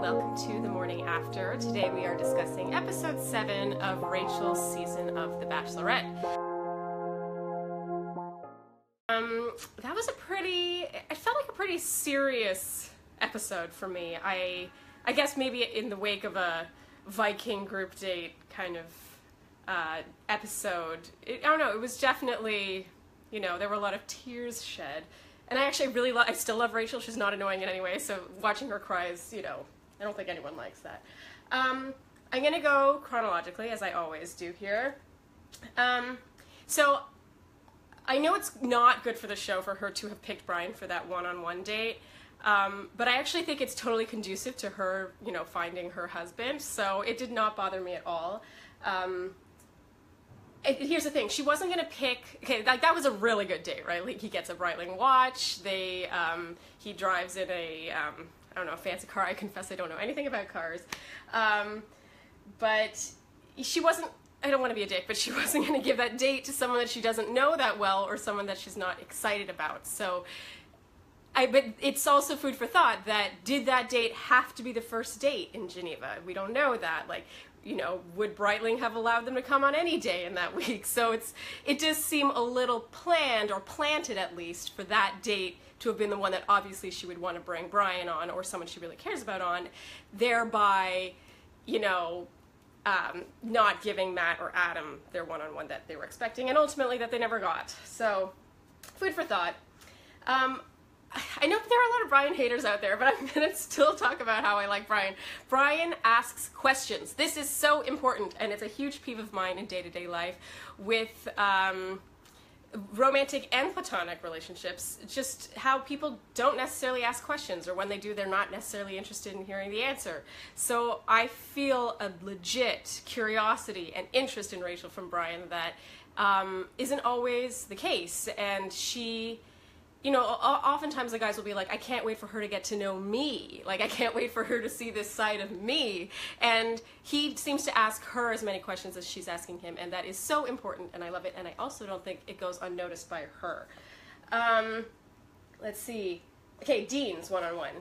welcome to The Morning After. Today we are discussing episode 7 of Rachel's season of The Bachelorette. That was it felt like a pretty serious episode for me. I guess maybe in the wake of a Viking group date kind of episode. I don't know, it was definitely, there were a lot of tears shed. And I actually I still love Rachel. She's not annoying in any way, so watching her cry is, I don't think anyone likes that. I'm going to go chronologically, as I always do here. So, I know it's not good for the show for her to have picked Brian for that one-on-one date, but I actually think it's totally conducive to her, finding her husband, so it did not bother me at all. Here's the thing, she wasn't going to pick, that was a really good date, right? Like, he gets a Breitling watch, he drives in a, a fancy car. I confess I don't know anything about cars. But she wasn't, I don't want to be a dick, but she wasn't going to give that date to someone that she doesn't know that well or someone that she's not excited about. So, but it's also food for thought that did that date have to be the first date in Geneva? We don't know that. Would Breitling have allowed them to come on any day in that week? So it does seem a little planned, or planted at least, for that date to have been the one that obviously she would want to bring Brian on, or someone she really cares about on, thereby, not giving Matt or Adam their one-on-one that they were expecting, and ultimately that they never got. So, food for thought. I know there are a lot of Brian haters out there, but I'm going to still talk about how I like Brian. Brian asks questions. This is so important, and it's a huge peeve of mine in day-to-day life with romantic and platonic relationships, just how people don't necessarily ask questions, or when they do, they're not necessarily interested in hearing the answer. So I feel a legit curiosity and interest in Rachel from Brian that isn't always the case, and she... oftentimes the guys will be like, I can't wait for her to get to know me. Like, I can't wait for her to see this side of me. And he seems to ask her as many questions as she's asking him, and that is so important, and I love it, and I also don't think it goes unnoticed by her. Let's see. Okay, Dean's one-on-one.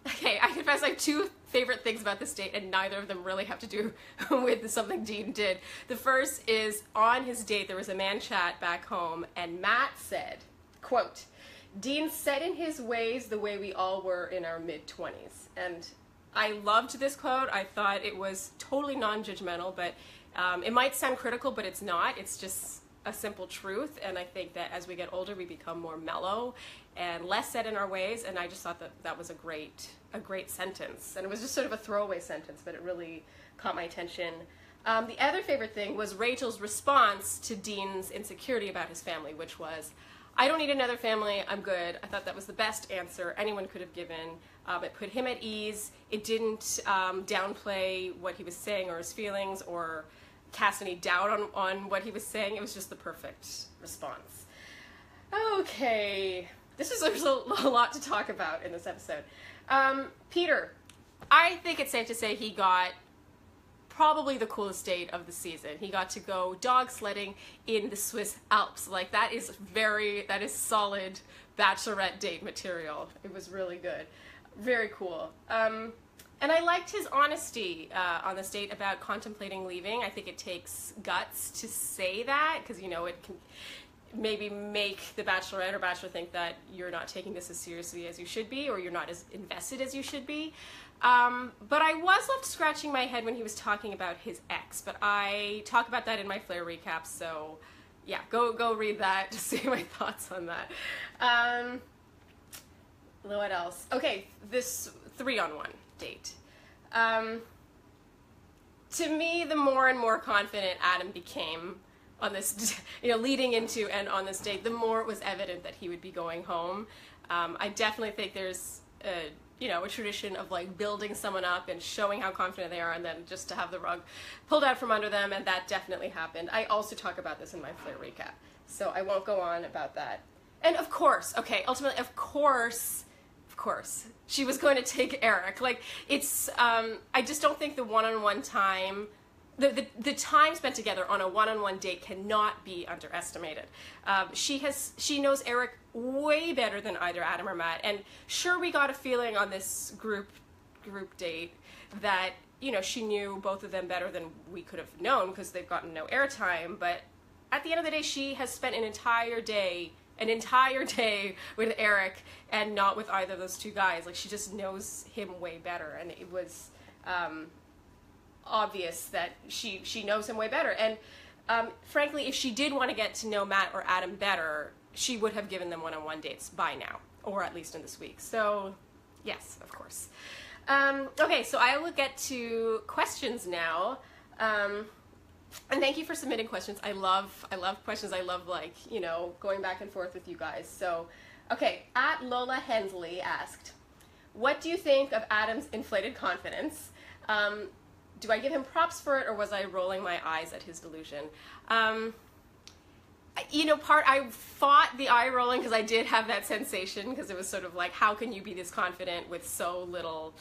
Okay, I confess I have two favorite things about this date, and neither of them really have to do with something Dean did. The first is, on his date, there was a man chat back home, and Matt said, quote, Dean set in his ways the way we all were in our mid-20s. And I loved this quote. I thought it was totally non-judgmental, but it might sound critical, but it's not. It's just a simple truth, and I think that as we get older, we become more mellow and less set in our ways, and I just thought that that was a great sentence. And it was just sort of a throwaway sentence, but it really caught my attention. The other favorite thing was Rachel's response to Dean's insecurity about his family, which was, I don't need another family, I'm good. I thought that was the best answer anyone could have given. It put him at ease. It didn't downplay what he was saying or his feelings or cast any doubt on what he was saying. It was just the perfect response. Okay, there's a lot to talk about in this episode. Peter, I think it's safe to say he got probably the coolest date of the season. He got to go dog sledding in the Swiss Alps. Like, that is solid Bachelorette date material. It was really good. Very cool. And I liked his honesty on this date about contemplating leaving. I think it takes guts to say that, because, it can maybe make the Bachelorette or Bachelor think that you're not taking this as seriously as you should be, or you're not as invested as you should be. But I was left scratching my head when he was talking about his ex, but I talk about that in my Flair recap, so yeah, go read that to see my thoughts on that. What else? Okay, this 3-on-1 date. To me, the more and more confident Adam became on this, leading into and on this date, the more it was evident that he would be going home. I definitely think there's a tradition of like building someone up and showing how confident they are, and then just to have the rug pulled out from under them, and that definitely happened. I also talk about this in my Flair recap, so I won't go on about that. And of course, ultimately, of course, she was going to take Eric. Like, it's, I just don't think the one-on-one time, the time spent together on a one-on-one date cannot be underestimated. She knows Eric way better than either Adam or Matt, and sure, we got a feeling on this group group date that, you know, she knew both of them better than we could have known because they've gotten no airtime. But at the end of the day, she has spent an entire day with Eric and not with either of those two guys. Like, she just knows him way better, and it was obvious that she knows him way better. And frankly, if she did want to get to know Matt or Adam better, she would have given them one-on-one dates by now, or at least in this week. So yes, of course. Okay, so I will get to questions now. And thank you for submitting questions. I love questions. I love, like, you know, going back and forth with you guys. So, okay, at Lola Hensley asked, what do you think of Adam's inflated confidence? Do I give him props for it, or was I rolling my eyes at his delusion? You know, I fought the eye rolling because I did have that sensation, because it was sort of like, how can you be this confident with so little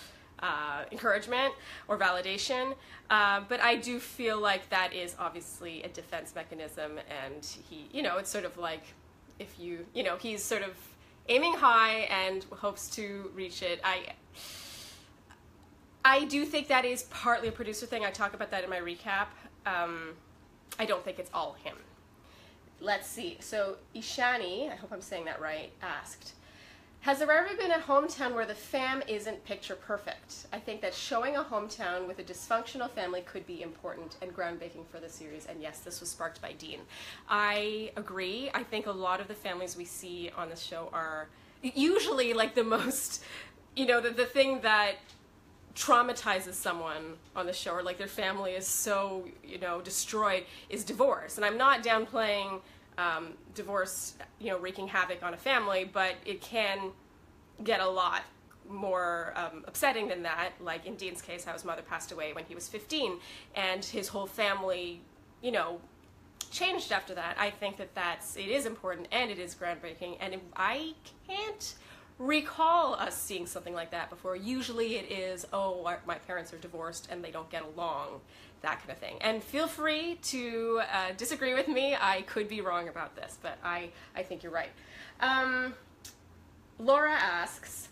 encouragement or validation? But I do feel like that is obviously a defense mechanism, and he, you know, it's sort of like, if you know, he's sort of aiming high and hopes to reach it. I do think that is partly a producer thing. I talk about that in my recap. I don't think it's all him. Let's see. So Ishani, I hope I'm saying that right, asked, has there ever been a hometown where the fam isn't picture perfect? I think that showing a hometown with a dysfunctional family could be important and groundbreaking for the series. And yes, this was sparked by Dean. I agree. I think a lot of the families we see on the show are usually like the most, you know, the thing that traumatizes someone on the show, or like their family is so, you know, destroyed, is divorce. And I'm not downplaying divorce, you know, wreaking havoc on a family, but it can get a lot more upsetting than that. Like in Dean's case, how his mother passed away when he was 15, and his whole family, you know, changed after that. I think that it is important, and it is groundbreaking, and I can't recall us seeing something like that before. Usually it is, oh, my parents are divorced and they don't get along, that kind of thing. And feel free to disagree with me. I could be wrong about this, but I think you're right. Laura asks,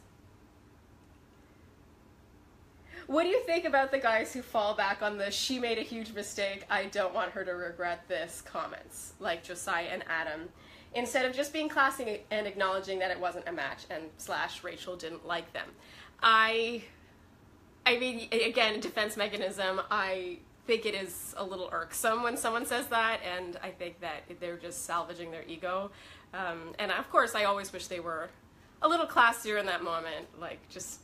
what do you think about the guys who fall back on the "she made a huge mistake, I don't want her to regret this" comments, like Josiah and Adam, instead of just being classy and acknowledging that it wasn't a match and / Rachel didn't like them? I mean, again, defense mechanism. I think it is a little irksome when someone says that, and I think that they're just salvaging their ego. And of course, I always wish they were a little classier in that moment, like just,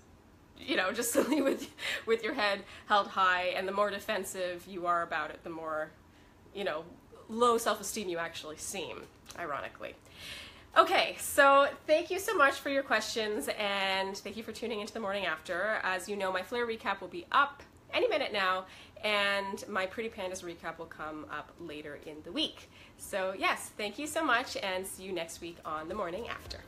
you know, just simply with your head held high, and the more defensive you are about it, the more, you know, low self-esteem you actually seem, ironically. Okay, so thank you so much for your questions, and thank you for tuning into the morning after. As you know, my Flare recap will be up any minute now, and my Pretty Pandas recap will come up later in the week. So yes, thank you so much, and see you next week on the morning after.